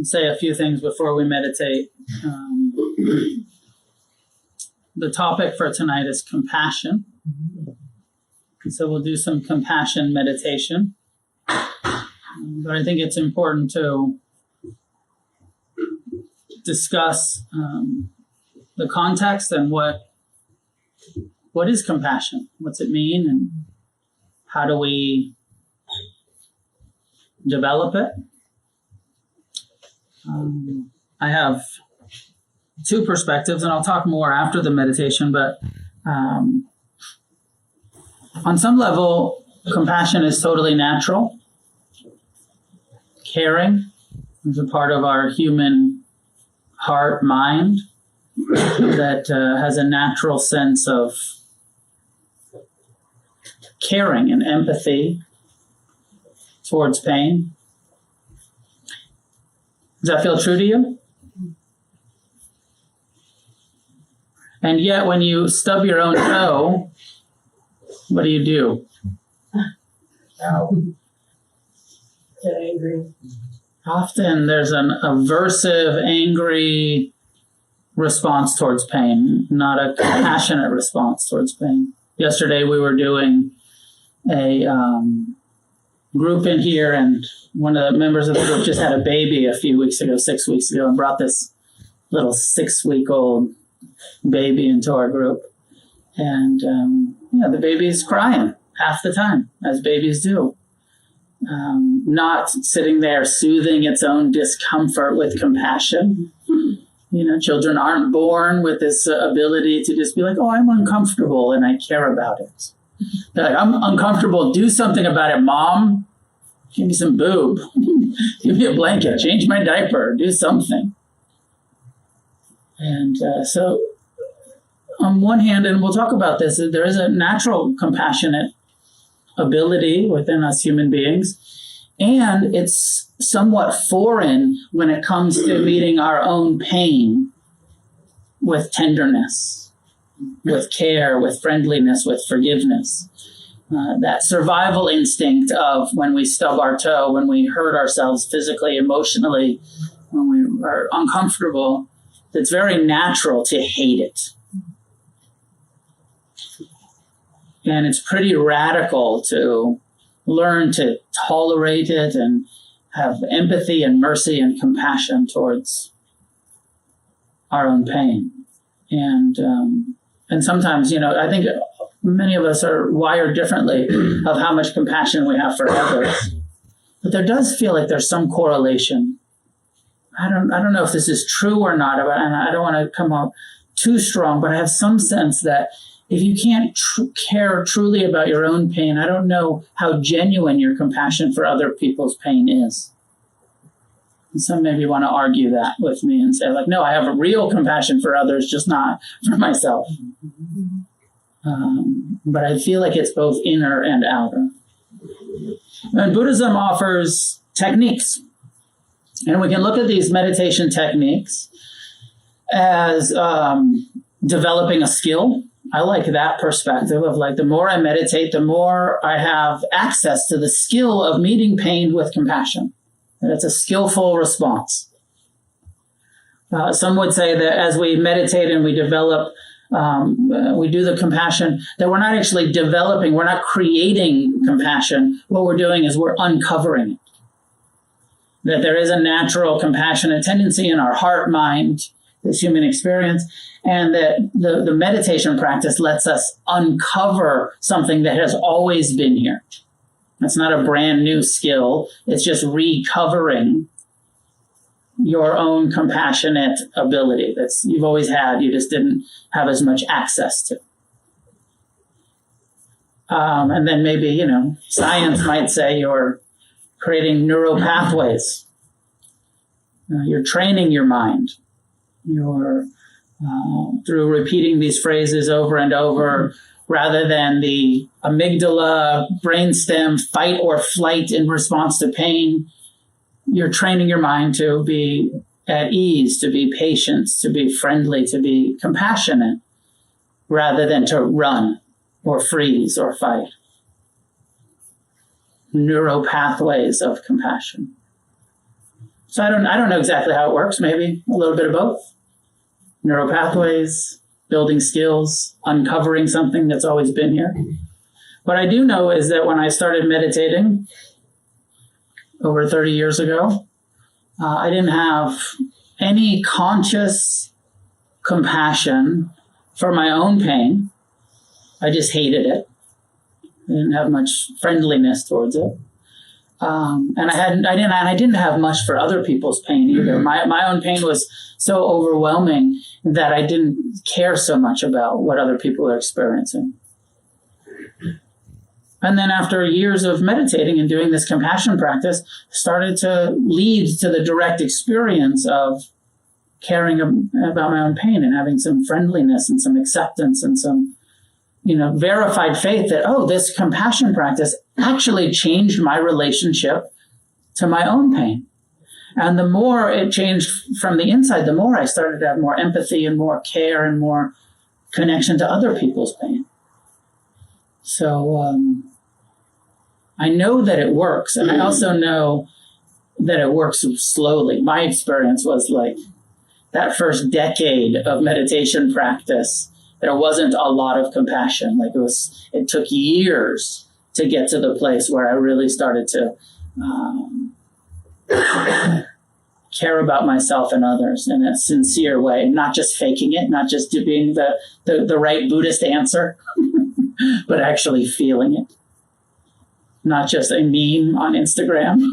Say a few things before we meditate. The topic for tonight is compassion. So we'll do some compassion meditation. But I think it's important to discuss the context and what is compassion? What's it mean? And how do we develop it? I have two perspectives, and I'll talk more after the meditation, but on some level, compassion is totally natural. Caring is a part of our human heart, mind, that has a natural sense of caring and empathy towards pain. Does that feel true to you? And yet, when you stub your own toe, what do? Get angry. Often there's an aversive, angry response towards pain, not a compassionate response towards pain. Yesterday we were doing a group in here, and one of the members of the group just had a baby 6 weeks ago, and brought this little 6-week-old baby into our group. And, the baby's crying half the time, as babies do. Not sitting there soothing its own discomfort with compassion. Children aren't born with this ability to just be like, oh, I'm uncomfortable and I care about it. They're like, I'm uncomfortable, do something about it, Mom. Give me some boob. Give me a blanket, change my diaper, do something. And so on one hand, and we'll talk about this, there is a natural compassionate ability within us human beings, and it's somewhat foreign when it comes to meeting our own pain with tenderness, with care, with friendliness, with forgiveness. That survival instinct of when we stub our toe, when we hurt ourselves physically, emotionally, when we are uncomfortable, it's very natural to hate it. And it's pretty radical to learn to tolerate it and have empathy and mercy and compassion towards our own pain. And sometimes, I think many of us are wired differently of how much compassion we have for others. But there does feel like there's some correlation. I don't know if this is true or not, and I don't want to come out too strong, but I have some sense that if you can't care truly about your own pain, I don't know how genuine your compassion for other people's pain is. And some maybe want to argue that with me and say, like, no, I have a real compassion for others, just not for myself. But I feel like it's both inner and outer. And Buddhism offers techniques. And we can look at these meditation techniques as developing a skill. I like that perspective of like, the more I meditate, the more I have access to the skill of meeting pain with compassion. And it's a skillful response. Some would say that as we meditate and we develop, we do the compassion, that we're not actually developing, we're not creating compassion. What we're doing is we're uncovering it. That there is a natural compassionate tendency in our heart, mind, this human experience, and that the meditation practice lets us uncover something that has always been here. It's not a brand new skill. It's just recovering your own compassionate ability that's you've always had, you just didn't have as much access to. And then maybe, science might say you're creating neural pathways. You're training your mind. You're through repeating these phrases over and over, rather than the amygdala, brainstem, fight or flight in response to pain. You're training your mind to be at ease, to be patient, to be friendly, to be compassionate, rather than to run or freeze or fight. neuropathways of compassion. So I don't know exactly how it works, maybe a little bit of both. Neuropathways, building skills, uncovering something that's always been here. What I do know is that when I started meditating over 30 years ago, I didn't have any conscious compassion for my own pain. I just hated it. I didn't have much friendliness towards it. And I didn't have much for other people's pain either. My own pain was so overwhelming that I didn't care so much about what other people are experiencing. And then after years of meditating and doing this compassion practice, started to lead to the direct experience of caring about my own pain and having some friendliness and some acceptance and some, verified faith that, this compassion practice actually changed my relationship to my own pain. And the more it changed from the inside, the more I started to have more empathy and more care and more connection to other people's pain. So I know that it works. And I also know that it works slowly. My experience was like that first decade of meditation practice, there wasn't a lot of compassion. It took years to get to the place where I really started to care about myself and others in a sincere way, not just faking it, not just being the right Buddhist answer, but actually feeling it. Not just a meme on Instagram,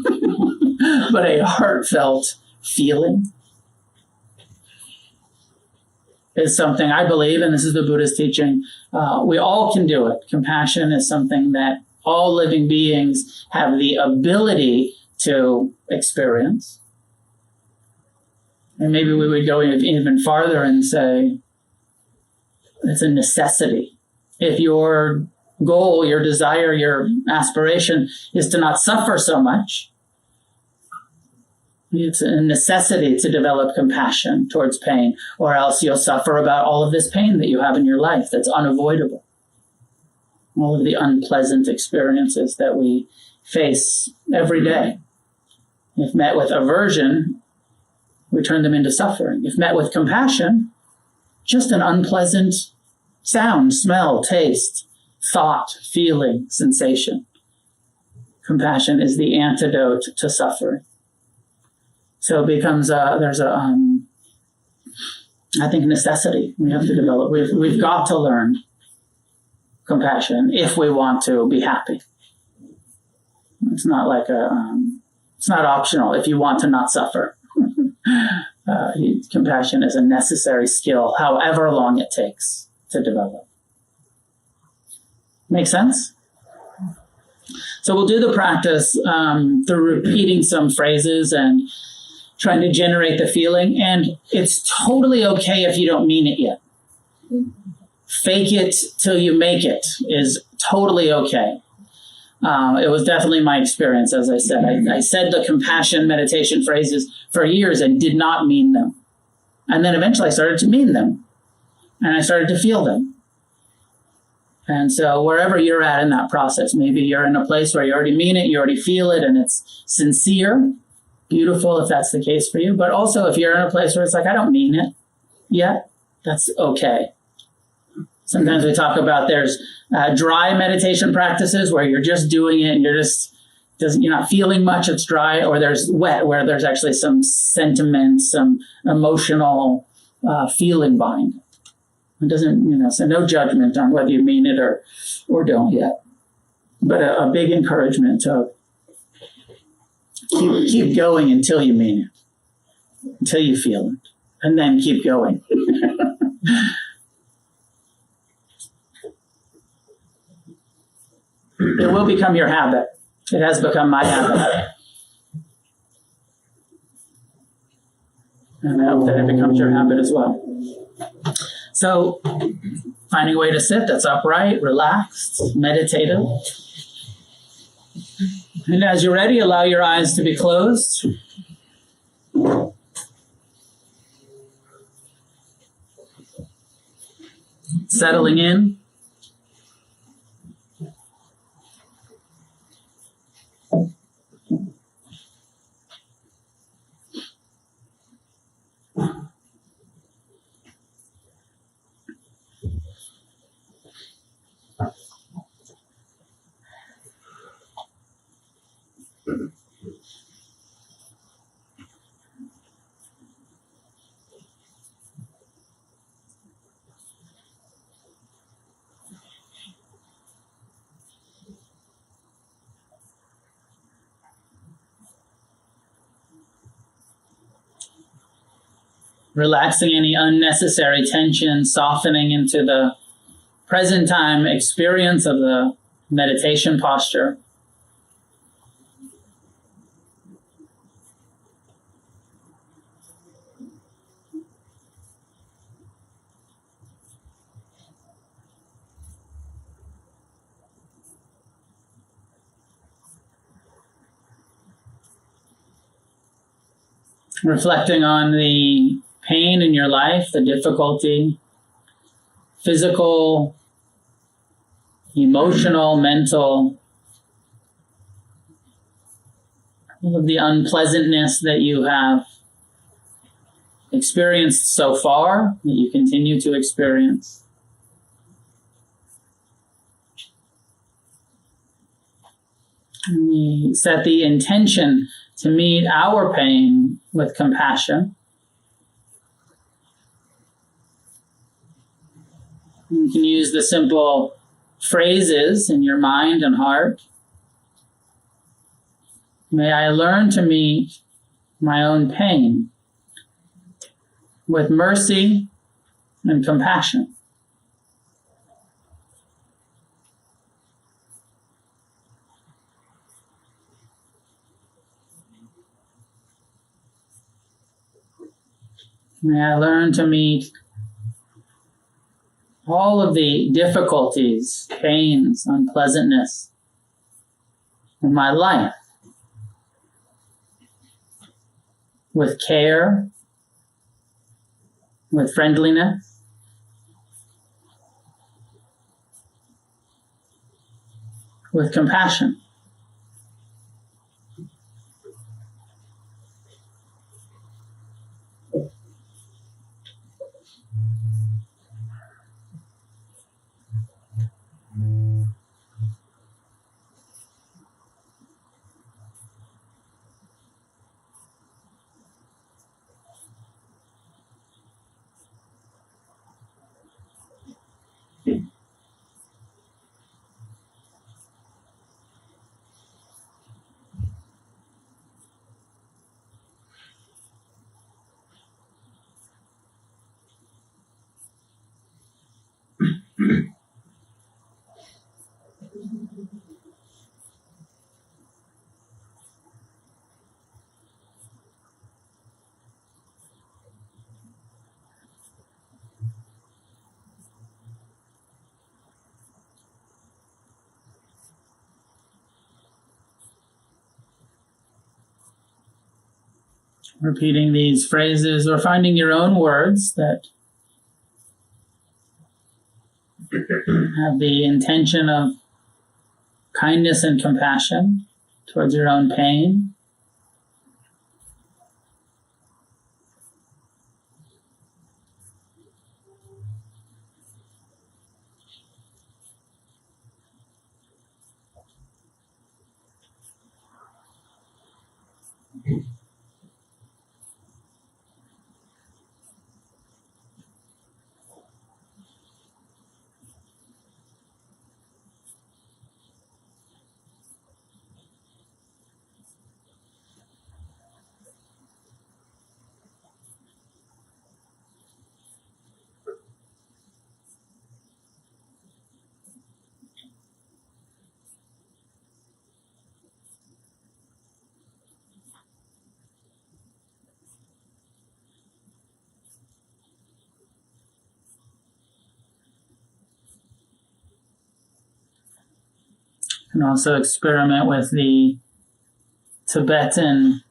but a heartfelt feeling. Is something I believe, and this is the Buddhist teaching, we all can do it. Compassion is something that all living beings have the ability to experience. And maybe we would go even farther and say it's a necessity. If your goal, your desire, your aspiration is to not suffer so much, it's a necessity to develop compassion towards pain, or else you'll suffer about all of this pain that you have in your life that's unavoidable. All of the unpleasant experiences that we face every day. If met with aversion, we turn them into suffering. If met with compassion, just an unpleasant sound, smell, taste, thought, feeling, sensation. Compassion is the antidote to suffering. So it becomes necessity we have to develop. We've got to learn compassion if we want to be happy. It's not like it's not optional if you want to not suffer. Compassion is a necessary skill, however long it takes to develop. Make sense? So we'll do the practice through repeating some phrases and trying to generate the feeling. And it's totally okay if you don't mean it yet. Fake it till you make it is totally okay. It was definitely my experience, as I said. I said the compassion meditation phrases for years and did not mean them. And then eventually I started to mean them. And I started to feel them. And so wherever you're at in that process, maybe you're in a place where you already mean it, you already feel it, and it's sincere. Beautiful if that's the case for you. But also if you're in a place where it's like, I don't mean it yet, that's okay. Sometimes we talk about there's dry meditation practices where you're just doing it and you're not feeling much, it's dry, or there's wet where there's actually some sentiment, some emotional feeling behind it. It doesn't, so no judgment on whether you mean it or don't yet. But a big encouragement to keep going until you mean it, until you feel it, and then keep going. It will become your habit. It has become my habit. And I hope that it becomes your habit as well. So, finding a way to sit that's upright, relaxed, meditative. And as you're ready, allow your eyes to be closed. Settling in. relaxing any unnecessary tension, softening into the present time experience of the meditation posture. Reflecting on the pain in your life, the difficulty, physical, emotional, mental, all of the unpleasantness that you have experienced so far, that you continue to experience. And we set the intention to meet our pain with compassion. You can use the simple phrases in your mind and heart. May I learn to meet my own pain with mercy and compassion. May I learn to meet all of the difficulties, pains, unpleasantness in my life with care, with friendliness, with compassion. Repeating these phrases or finding your own words that have the intention of kindness and compassion towards your own pain. And also experiment with the Tibetan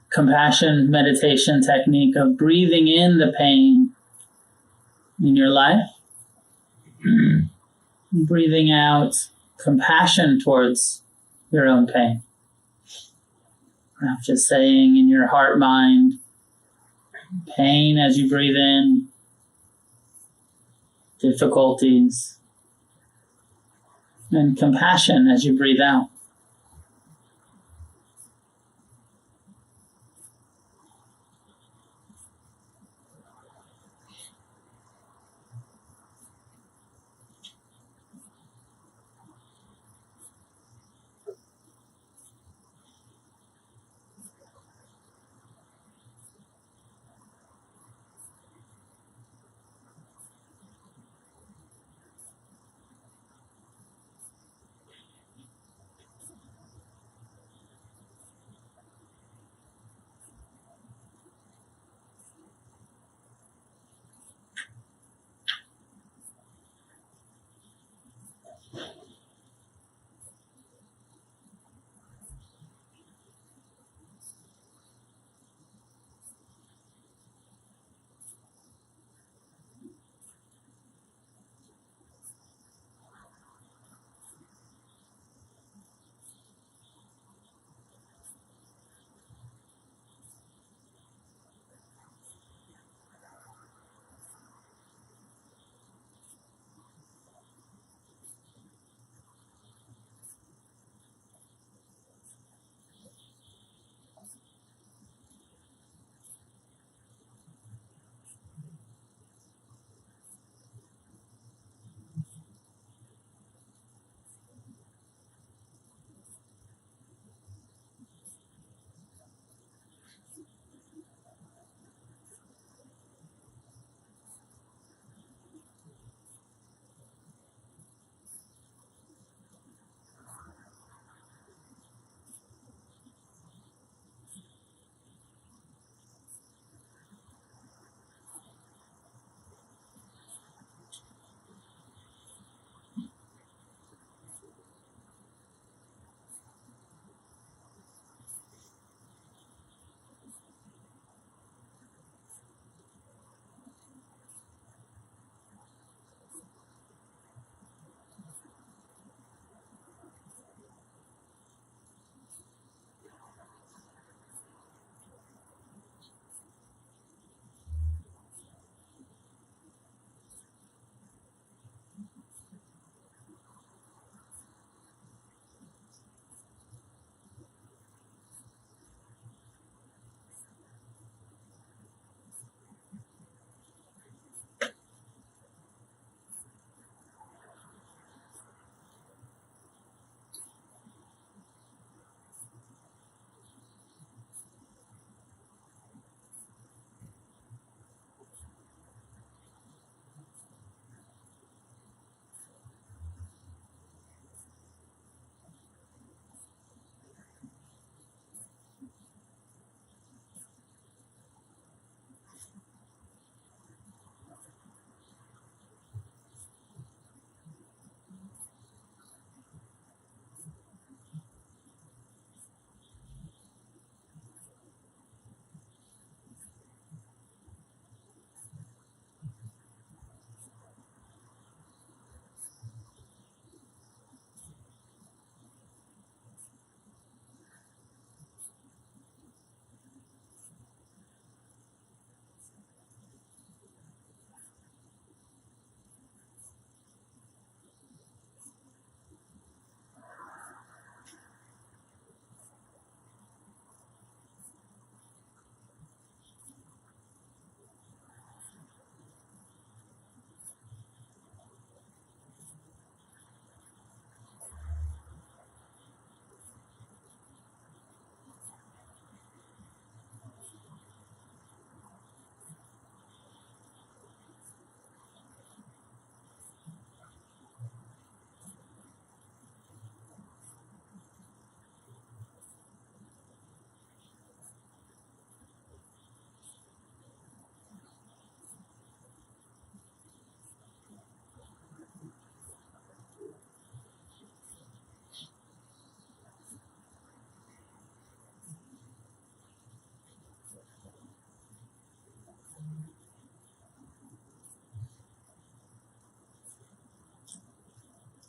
compassion meditation technique of breathing in the pain in your life, breathing out compassion towards your own pain. Perhaps just saying in your heart mind, pain as you breathe in, difficulties, and compassion as you breathe out.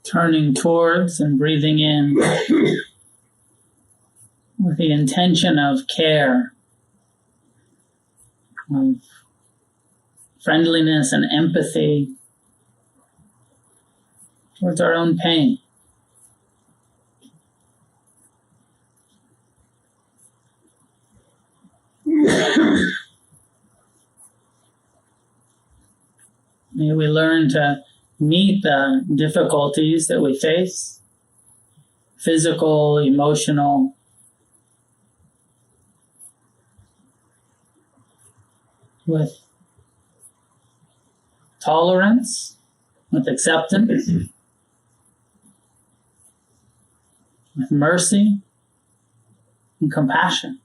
turning towards and breathing in with the intention of care, of friendliness and empathy towards our own pain. May we learn to meet the difficulties that we face, physical, emotional, with tolerance, with acceptance, with mercy and compassion.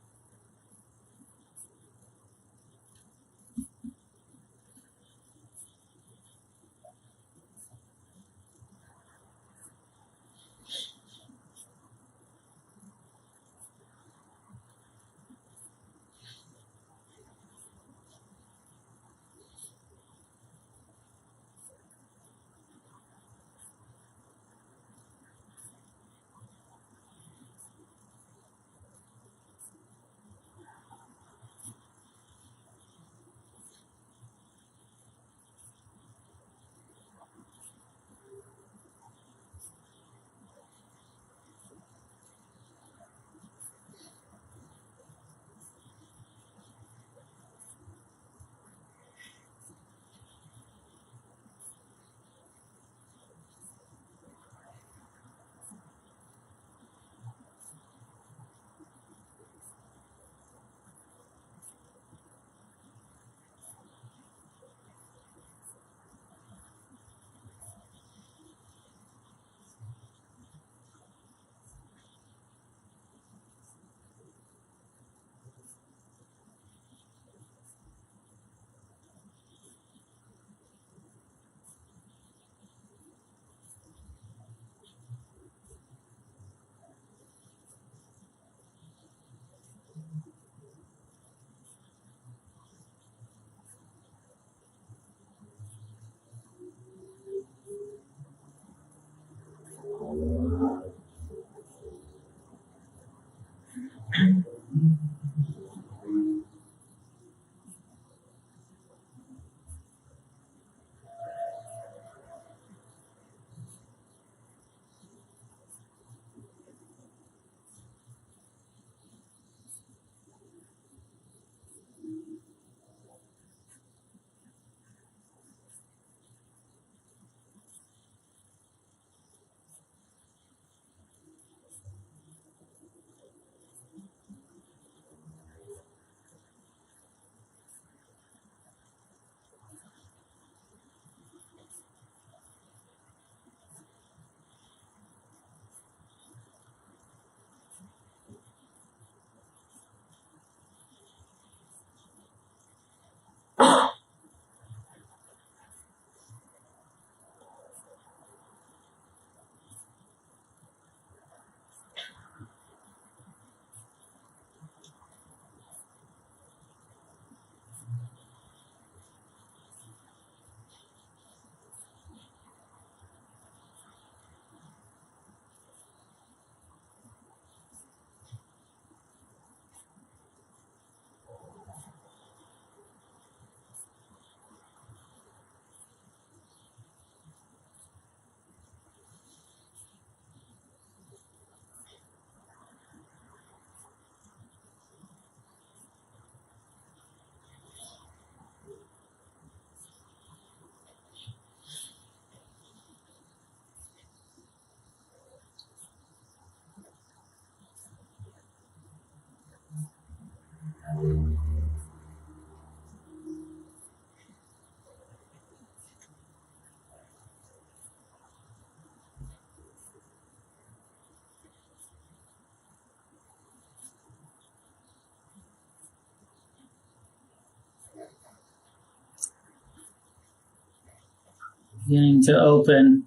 Beginning to open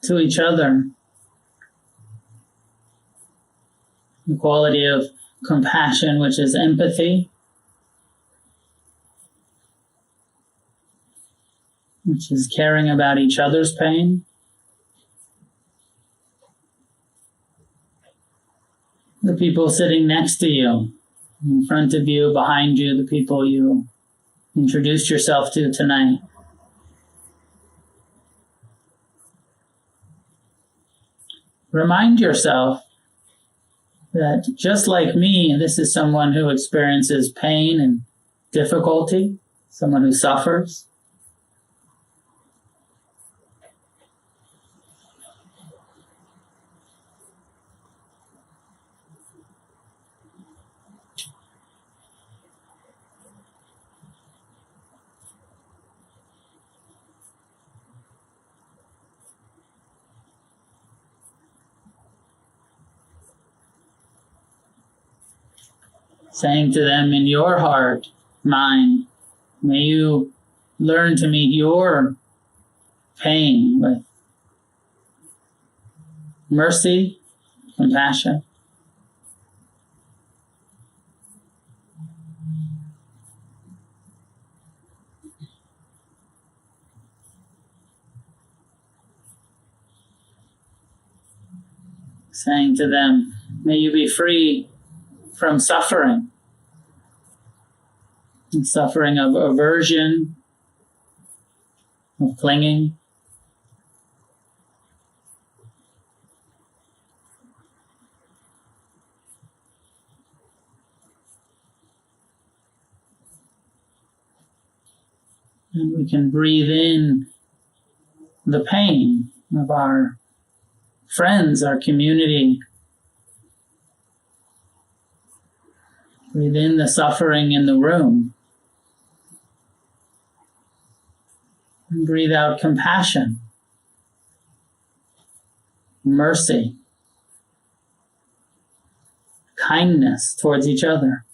to each other. The quality of compassion, which is empathy, which is caring about each other's pain, the people sitting next to you, in front of you, behind you, the people you introduced yourself to tonight. Remind yourself that just like me, this is someone who experiences pain and difficulty, someone who suffers. Saying to them in your heart, mind, may you learn to meet your pain with mercy, compassion. Saying to them, may you be free from suffering. Suffering of aversion, of clinging. And we can breathe in the pain of our friends, our community. Breathe in the suffering in the room. And breathe out compassion, mercy, kindness towards each other.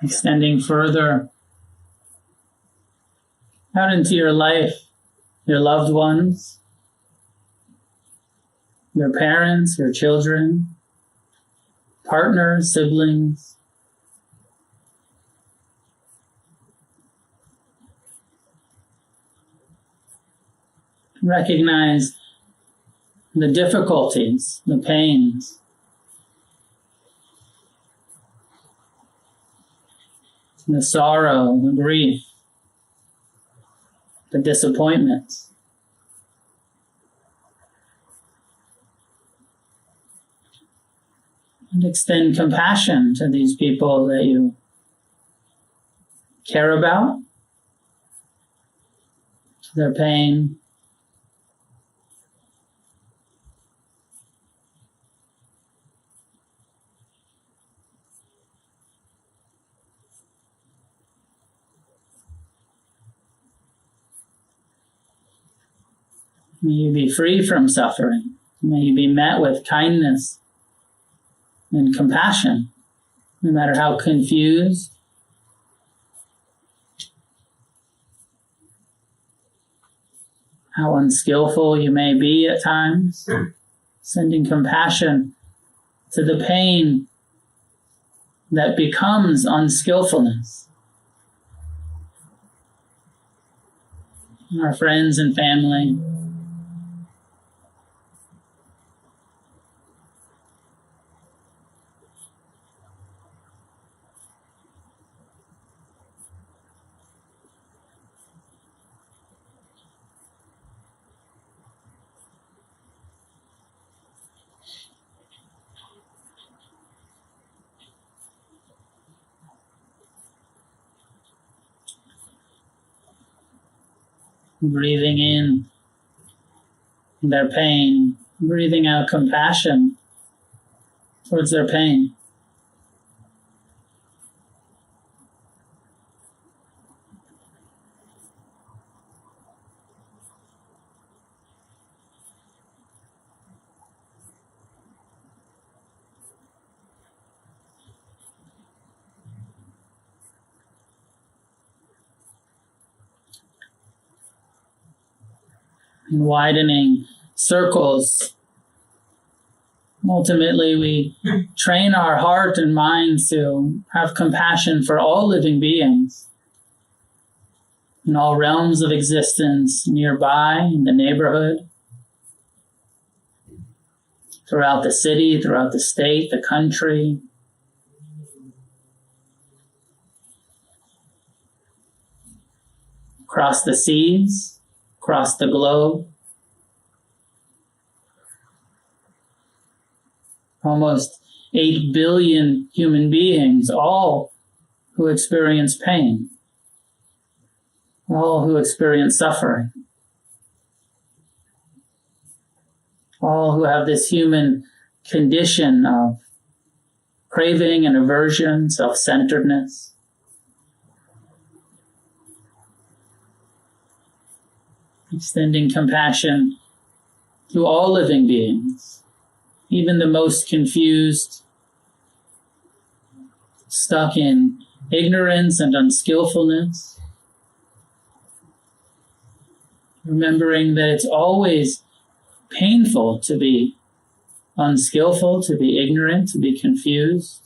Extending further out into your life, your loved ones, your parents, your children, partners, siblings. Recognize the difficulties, the pains, the sorrow, the grief, the disappointments. And extend compassion to these people that you care about, to their pain. May you be free from suffering. May you be met with kindness and compassion, no matter how confused, how unskillful you may be at times. Sending compassion to the pain that becomes unskillfulness. Our friends and family. Breathing in their pain, breathing out compassion towards their pain. And widening circles. Ultimately, we train our heart and minds to have compassion for all living beings in all realms of existence, nearby, in the neighborhood, throughout the city, throughout the state, the country. Across the seas, across the globe. Almost 8 billion human beings, all who experience pain, all who experience suffering, all who have this human condition of craving and aversion, self-centeredness. Extending compassion to all living beings, even the most confused, stuck in ignorance and unskillfulness. Remembering that it's always painful to be unskillful, to be ignorant, to be confused.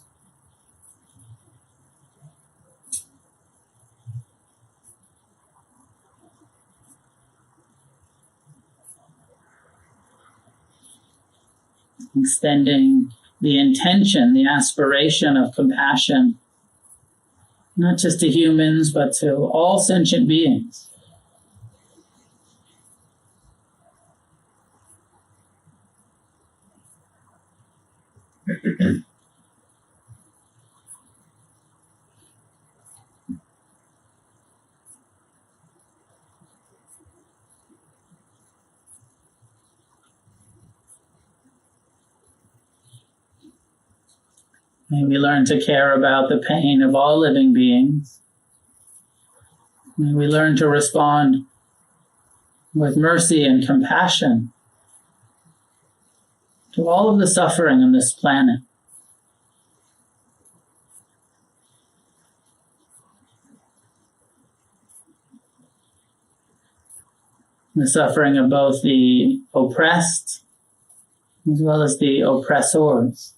Extending the intention, the aspiration of compassion, not just to humans, but to all sentient beings. May we learn to care about the pain of all living beings. May we learn to respond with mercy and compassion to all of the suffering on this planet. The suffering of both the oppressed as well as the oppressors.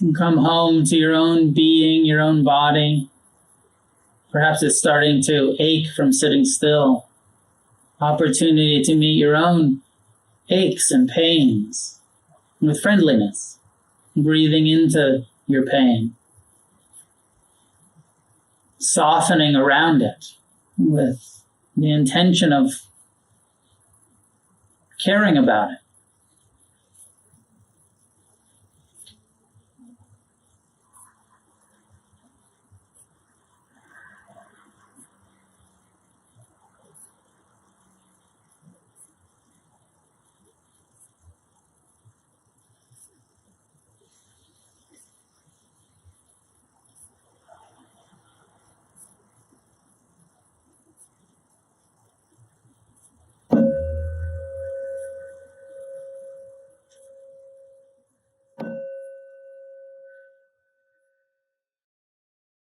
And come home to your own being, your own body. Perhaps it's starting to ache from sitting still. Opportunity to meet your own aches and pains with friendliness, breathing into your pain, softening around it with the intention of caring about it.